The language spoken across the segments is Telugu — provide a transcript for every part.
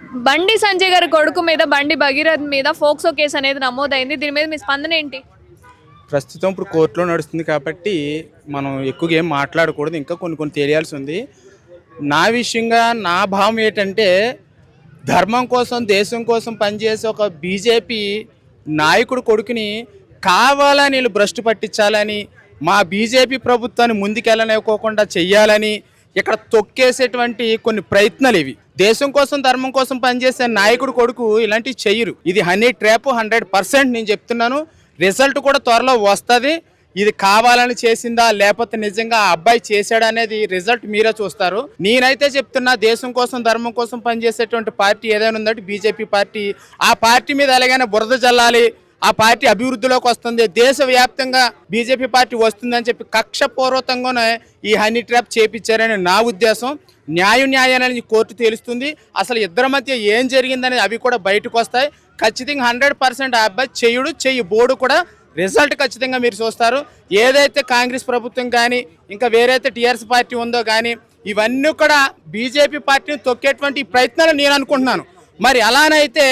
బండి సంజయ్ గారి కొడుకు మీద బండి భగీరథ్ మీద ఫోక్సో కేసు అనేది నమోదైంది. దీని మీద మీ స్పందన ఏంటి? ప్రస్తుతం ఇప్పుడు కోర్టులో నడుస్తుంది కాబట్టి మనం ఎక్కువగా ఏం మాట్లాడకూడదు. ఇంకా కొన్ని తెలియాల్సి ఉంది. నా విషయంగా నా భావం ఏంటంటే, ధర్మం కోసం దేశం కోసం పనిచేసే ఒక బీజేపీ నాయకుడు కొడుకుని కావాలని వీళ్ళు భ్రష్టు పట్టించాలని, మా బీజేపీ ప్రభుత్వాన్ని ముందుకెళ్ళనివ్వకోకుండా చెయ్యాలని ఇక్కడ తొక్కేసేటువంటి కొన్ని ప్రయత్నాలు ఇవి. దేశం కోసం ధర్మం కోసం పనిచేసే నాయకుడు కొడుకు ఇలాంటివి చెయ్యరు. ఇది హనీ ట్రాప్ 100% నేను చెప్తున్నాను. రిజల్ట్ కూడా త్వరలో వస్తుంది. ఇది కావాలని చేసిందా లేకపోతే నిజంగా ఆ అబ్బాయి చేశాడా అనేది రిజల్ట్ మీరే చూస్తారు. నేనైతే చెప్తున్నా, దేశం కోసం ధర్మం కోసం పనిచేసేటువంటి పార్టీ ఏదైనా ఉందంటే బీజేపీ పార్టీ. ఆ పార్టీ మీద ఎలాగైనా బురద జల్లాలి, ఆ పార్టీ అభివృద్ధిలోకి వస్తుంది, దేశవ్యాప్తంగా బీజేపీ పార్టీ వస్తుందని చెప్పి కక్షపూర్వకంగానే ఈ హనీ ట్రాప్ చేపించారని నా ఉద్దేశం. న్యాయాన్ని కోర్టు తేలుస్తుంది. అసలు ఇద్దరి మధ్య ఏం జరిగిందనేది అవి కూడా బయటకు వస్తాయి. ఖచ్చితంగా 100% ఆ అబ్బాయి చెయ్యి బోర్డు కూడా రిజల్ట్ ఖచ్చితంగా మీరు చూస్తారు. ఏదైతే కాంగ్రెస్ ప్రభుత్వం కానీ ఇంకా వేరైతే టీఆర్ఎస్ పార్టీ ఉందో కానీ ఇవన్నీ కూడా బీజేపీ పార్టీని తొక్కేటువంటి ప్రయత్నాలు నేను అనుకుంటున్నాను. మరి అలానైతే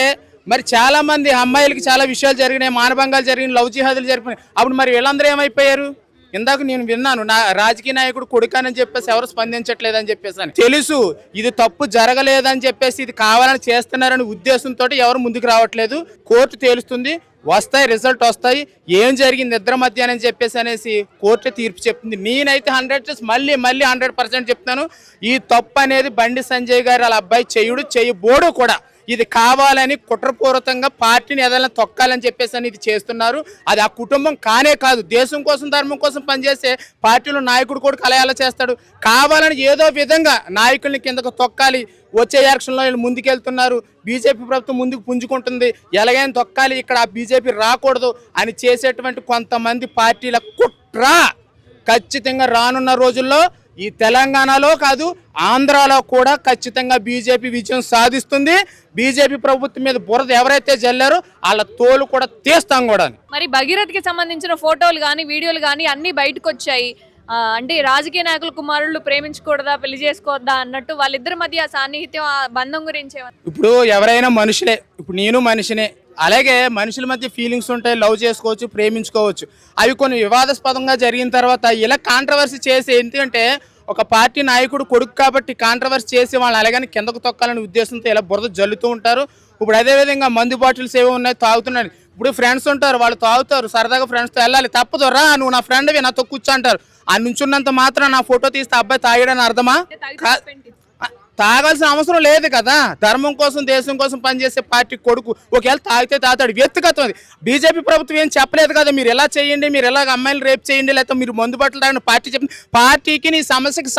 మరి చాలామంది అమ్మాయిలకి చాలా విషయాలు జరిగినాయి, మానభంగాలు జరిగినాయి, లవ్ జిహాదులు జరిగినాయి. అప్పుడు మరి వీళ్ళందరూ ఏమైపోయారు? ఇందాక నేను విన్నాను, నా రాజకీయ నాయకుడు కొడుకానని చెప్పేసి ఎవరు స్పందించట్లేదని చెప్పేసి అని. తెలుసు ఇది తప్పు జరగలేదని చెప్పేసి ఇది కావాలని చేస్తున్నారని ఉద్దేశంతో ఎవరు ముందుకు రావట్లేదు. కోర్టు తేలుస్తుంది, వస్తాయి, రిజల్ట్ వస్తాయి. ఏం జరిగింది ఇద్దరి మధ్య అని చెప్పేసి అనేసి కోర్టు తీర్పు చెప్తుంది. నేనైతే 100 మళ్ళీ 100% చెప్తాను, ఈ తప్పు అనేది బండి సంజయ్ గారు వాళ్ళ అబ్బాయి చెయ్యబోడు కూడా. ఇది కావాలని కుట్రపూర్వకంగా పార్టీని ఏదైనా తొక్కాలని చెప్పేసి అని ఇది చేస్తున్నారు. అది ఆ కుటుంబం కానే కాదు, దేశం కోసం ధర్మం కోసం పనిచేసే పార్టీలో నాయకుడు కూడా కలయాల చేస్తాడు. కావాలని ఏదో విధంగా నాయకుల్ని కిందకు తొక్కాలి, వచ్చే ఎలక్షన్లో వీళ్ళు ముందుకెళ్తున్నారు, బీజేపీ ప్రభుత్వం ముందుకు పుంజుకుంటుంది, ఎలాగైనా తొక్కాలి, ఇక్కడ ఆ బీజేపీ రాకూడదు అని చేసేటువంటి కొంతమంది పార్టీల కుట్ర ఖచ్చితంగా రానున్న రోజుల్లో ఈ తెలంగాణలో కాదు ఆంధ్రాలో కూడా ఖచ్చితంగా బీజేపీ విజయం సాధిస్తుంది. బీజేపీ ప్రభుత్వం మీద బురద ఎవరైతే జల్లారో వాళ్ళ తోలు కూడా తీస్తాం కూడా. మరి భగీరథ్కి సంబంధించిన ఫోటోలు కానీ వీడియోలు కానీ అన్నీ బయటకు వచ్చాయి. అంటే రాజకీయ నాయకుల కుమారులు ప్రేమించకూడదా, పెళ్లి చేసుకోవద్దా అన్నట్టు వాళ్ళిద్దరి మధ్య సాన్నిహిత్యం, ఆ బంధం గురించి. ఇప్పుడు ఎవరైనా మనుషులే, ఇప్పుడు నేను మనిషినే, అలాగే మనుషుల మధ్య ఫీలింగ్స్ ఉంటాయి, లవ్ చేసుకోవచ్చు, ప్రేమించుకోవచ్చు. అవి కొన్ని వివాదాస్పదంగా జరిగిన తర్వాత ఇలా కాంట్రవర్సీ చేసి, ఎందుకంటే ఒక పార్టీ నాయకుడు కొడుకు కాబట్టి కాంట్రవర్సీ చేసి వాళ్ళు అలాగని కిందకు తొక్కాలనే ఉద్దేశంతో ఇలా బురద జల్లుతూ ఉంటారు. ఇప్పుడు అదేవిధంగా మందు బాటిల్స్ ఏవో ఉన్నాయి, తాగుతున్నాడు. ఇప్పుడు ఫ్రెండ్స్ ఉంటారు, వాళ్ళు తాగుతారు, సరదాగా ఫ్రెండ్స్తో వెళ్ళాలి, తప్పదు, రా నువ్వు నా ఫ్రెండ్వి నాతో కూర్చో అంటారు. ఆ నుంచున్నంత మాత్రం నా ఫోటో తీస్తే అబ్బాయి తాగాడని అర్థమా? తాగాల్సిన అవసరం లేదు కదా. ధర్మం కోసం దేశం కోసం పనిచేసే పార్టీ కొడుకు ఒకవేళ తాగితే తాతాడు, వ్యక్తిగతం. బీజేపీ ప్రభుత్వం ఏం చెప్పలేదు కదా, మీరు ఎలా చేయండి, మీరు ఎలాగ అమ్మాయిలు రేపు చేయండి, లేకపోతే మీరు మందు బట్టలు తాగండి. పార్టీ చెప్పింది. పార్టీకి నీ సమస్యకి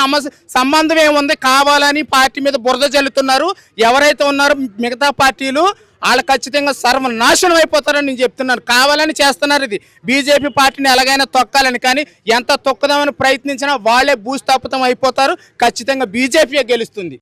సంబంధం ఏముంది? కావాలని పార్టీ మీద బురద జల్లుతున్నారు. ఎవరైతే ఉన్నారో మిగతా పార్టీలు వాళ్ళు ఖచ్చితంగా సర్వనాశనం అయిపోతారని నేను చెప్తున్నాను. కావాలని చేస్తున్నారు ఇది, బీజేపీ పార్టీని ఎలాగైనా తొక్కాలని. కానీ ఎంత తొక్కదామని ప్రయత్నించినా వాళ్ళే భూస్థాపితం అయిపోతారు. ఖచ్చితంగా బీజేపీ గెలుస్తుంది.